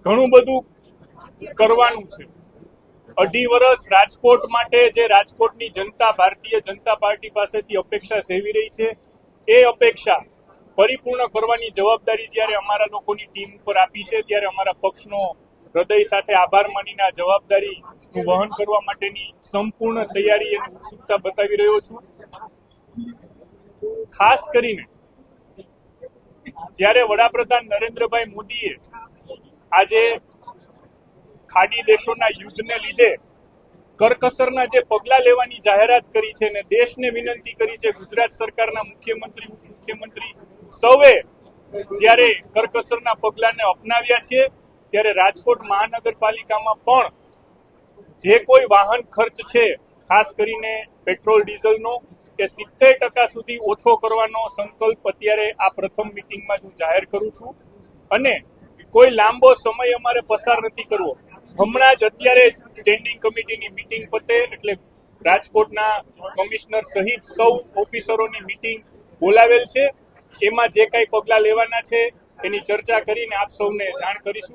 ઘણું બધું કરવાનું છે। 2.5 વર્ષ રાજકોટ માટે જે રાજકોટની જનતા ભારતીય જનતા પાર્ટી પાસેથી અપેક્ષા સેવી રહી છે, એ અપેક્ષા પરિપૂર્ણ કરવાની જવાબદારી જ્યારે અમારા લોકોની ટીમ ઉપર આપી છે, ત્યારે અમારા પક્ષનો હૃદય સાથે આભાર માનીને આ જવાબદારીનું વહન કરવા માટેની સંપૂર્ણ તૈયારી અને ઉત્સુકતા બતાવી રહ્યો છું। ખાસ કરીને જ્યારે વડાપ્રધાન નરેન્દ્રભાઈ મોદીએ આજે ખાડી દેશોના યુદ્ધને લીધે કરકસરના જે પગલાં લેવાની જાહેરાત કરી છે અને દેશને વિનંતી કરી છે, ગુજરાત સરકારના મુખ્યમંત્રી ઉપમુખ્યમંત્રી સૌએ જ્યારે કરકસરના પગલાંને અપનાવ્યા છે, ત્યારે રાજકોટ મહાનગરપાલિકામાં પણ જે કોઈ વાહન ખર્ચ છે, ખાસ કરીને પેટ્રોલ ડીઝલનો, એ 70% સુધી ઓછો કરવાનો સંકલ્પ અત્યારે આ પ્રથમ મિટિંગમાં હું જાહેર કરું છું। અને કોઈ લાંબો સમય અમારે પસાર નથી કરવો। હમણાં જ અત્યારે જ સ્ટેન્ડિંગ કમિટીની મિટિંગ પતે એટલે રાજકોટના કમિશનર સહિત સૌ ઓફિસરોની મિટિંગ બોલાવેલ છે। એમાં જે કાંઈ પગલાં લેવાના છે એની ચર્ચા કરીને આપ સૌને જાણ કરીશું।